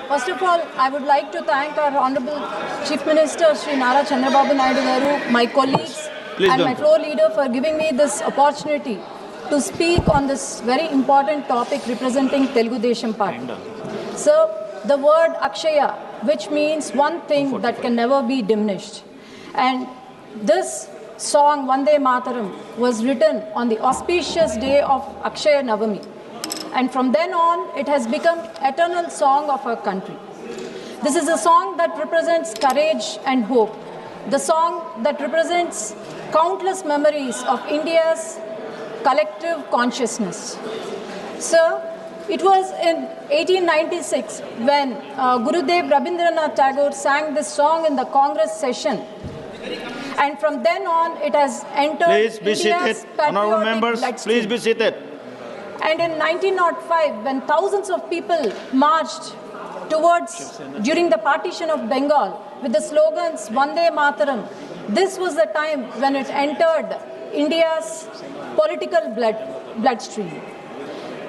First of all, I would like to thank our Honorable Chief Minister Sri Nara Chandrababu Naidu Garu, my colleagues and my floor leader for giving me this opportunity to speak on this very important topic representing Telugu Desam Party. So, the word Akshaya, which means one thing that can never be diminished. And this song, Vande Mataram, was written on the auspicious day of Akshaya Navami. And from then on, it has become eternal song of our country. This is a song that represents courage and hope. The song that represents countless memories of India's collective consciousness. So, it was in 1896 when Gurudev Rabindranath Tagore sang this song in the Congress session. And from then on, it has entered India's Honourable members, bloodstream. please be seated. And in 1905, when thousands of people marched during the partition of Bengal with the slogans Vande Mataram, this was the time when it entered India's political bloodstream.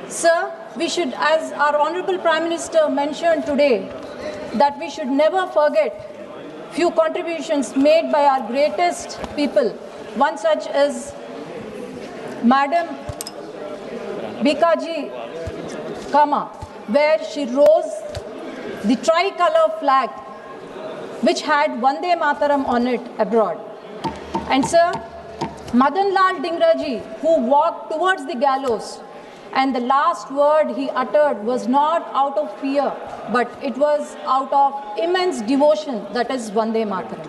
Sir, we should, as our Honorable Prime Minister mentioned today, that we should never forget few contributions made by our greatest people. One such is Madam Bikaji Kama, where she rose the tricolor flag which had Vande Mataram on it abroad. And sir, Madan Lal Dingraji, who walked towards the gallows, and the last word he uttered was not out of fear, but it was out of immense devotion, that is Vande Mataram.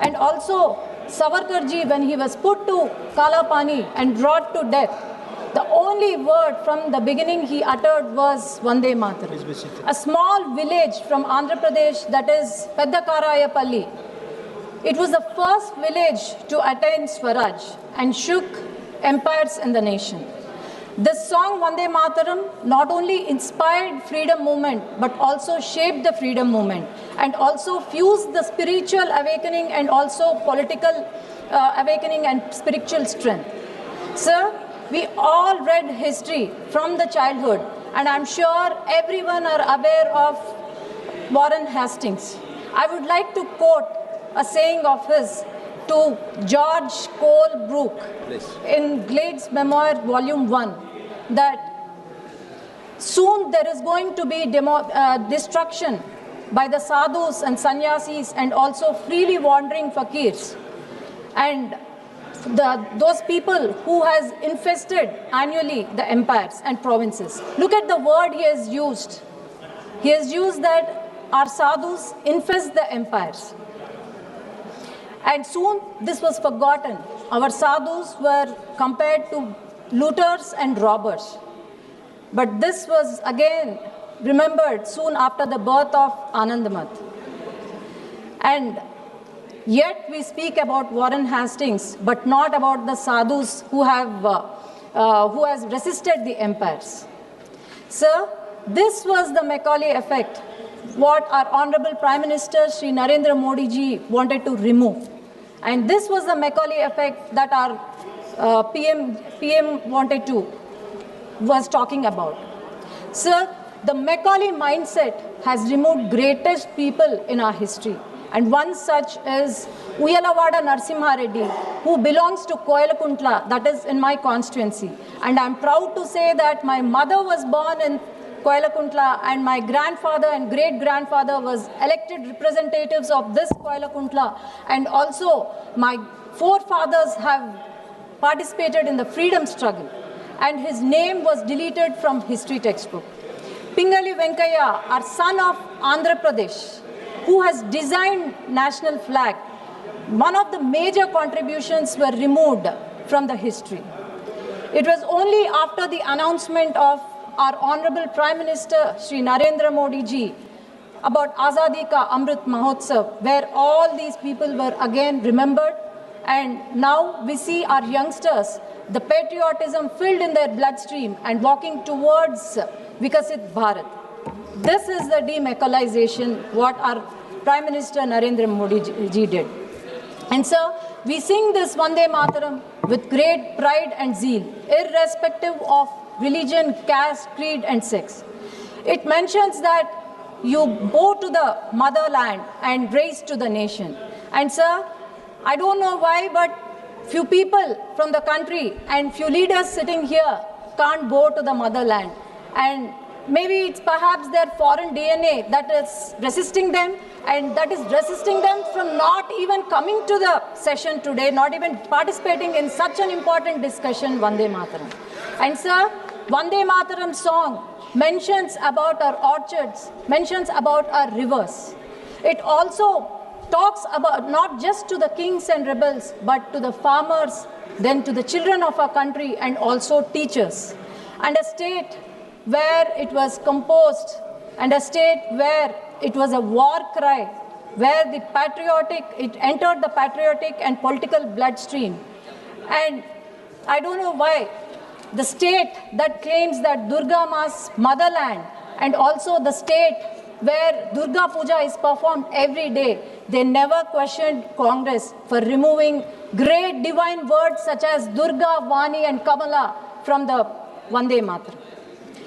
And also Savarkarji, when he was put to Kalapani and brought to death, the only word from the beginning he uttered was Vande Mataram. A small village from Andhra Pradesh, that is Peddakarayapalli. It was the first village to attain Swaraj and shook empires in the nation. This song Vande Mataram not only inspired freedom movement but also shaped the freedom movement and also fused the spiritual awakening and also political awakening and spiritual strength. Sir, we all read history from the childhood, and I'm sure everyone are aware of Warren Hastings. I would like to quote a saying of his to George Cole Brooke in Glade's Memoir, Volume 1, that soon there is going to be destruction by the sadhus and sannyasis and also freely wandering fakirs. And those people who has infested annually the empires and provinces. Look at the word he has used. He has used that our sadhus infest the empires. And soon this was forgotten. Our sadhus were compared to looters and robbers. But this was again remembered soon after the birth of Anandamath. And yet we speak about Warren Hastings, but not about the sadhus who has resisted the empires. Sir, this was the Macaulay effect, what our Honorable Prime Minister Sri Narendra Modi ji wanted to remove. And this was the Macaulay effect that our PM was talking about. Sir, the Macaulay mindset has removed greatest people in our history. And one such is Uyalavada Narasimha Reddy, who belongs to Koyalakuntla, that is in my constituency. And I'm proud to say that my mother was born in Koyalakuntla and my grandfather and great-grandfather was elected representatives of this Koyalakuntla. And also my forefathers have participated in the freedom struggle. And his name was deleted from history textbook. Pingali Venkaya, our son of Andhra Pradesh, who has designed national flag, one of the major contributions were removed from the history. It was only after the announcement of our Honorable Prime Minister Sri Narendra Modi ji about Azadi Ka Amrit Mahotsav, where all these people were again remembered, and now we see our youngsters, the patriotism filled in their bloodstream and walking towards Vikasit Bharat. This is the demacalization what our Prime Minister Narendra Modi ji did. And so we sing this Vande Mataram with great pride and zeal, irrespective of religion, caste, creed and sex. It mentions that you bow to the motherland and raise to the nation. And sir, I don't know why, but few people from the country and few leaders sitting here can't bow to the motherland. And maybe it's perhaps their foreign DNA that is resisting them, and that is resisting them from not even coming to the session today, not even participating in such an important discussion, Vande Mataram. And sir, Vande Mataram song mentions about our orchards, mentions about our rivers. It also talks about not just to the kings and rebels, but to the farmers, then to the children of our country, and also teachers. And a state where it was composed, and a state where it was a war cry, where the patriotic, it entered the patriotic and political bloodstream. And I don't know why the state that claims that Durga Ma's motherland, and also the state where Durga Puja is performed every day, they never questioned Congress for removing great divine words such as Durga, Vani and Kamala from the Vande Mataram.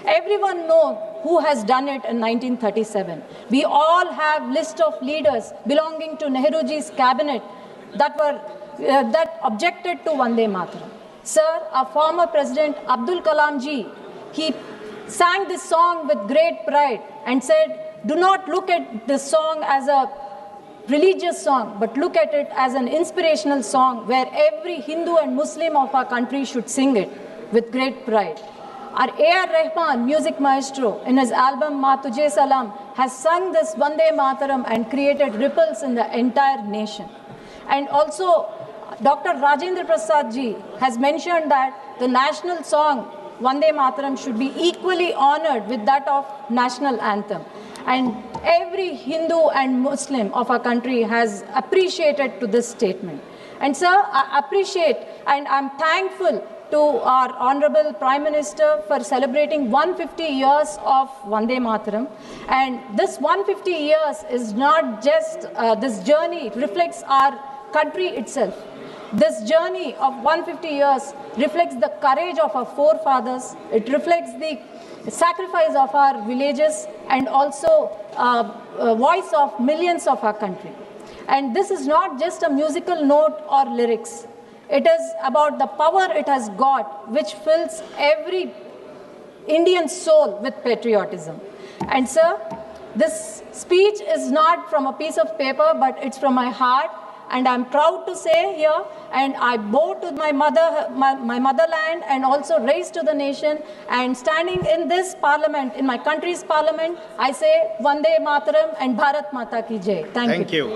Everyone knows who has done it in 1937. We all have list of leaders belonging to Nehruji's cabinet that objected to Vande Mataram. Sir, our former President Abdul Kalam ji, he sang this song with great pride and said, do not look at this song as a religious song, but look at it as an inspirational song where every Hindu and Muslim of our country should sing it with great pride. Our A.R. Rahman, music maestro, in his album Ma Tujhe Salam, has sung this Vande Mataram and created ripples in the entire nation. And also, Dr. Rajendra Prasad ji has mentioned that the national song Vande Mataram should be equally honored with that of national anthem. And every Hindu and Muslim of our country has appreciated to this statement. And sir, I appreciate and I'm thankful to our Honorable Prime Minister for celebrating 150 years of Vande Mataram. And this 150 years is not just, this journey reflects our country itself. This journey of 150 years reflects the courage of our forefathers. It reflects the sacrifice of our villages and also voice of millions of our country. And this is not just a musical note or lyrics. It is about the power it has got, which fills every Indian soul with patriotism. And sir, this speech is not from a piece of paper, but it's from my heart. And I'm proud to say here, and I bow to my motherland and also raise to the nation. And standing in this parliament, in my country's parliament, I say Vande Mataram and Bharat Mata Ki Jai. Thank you.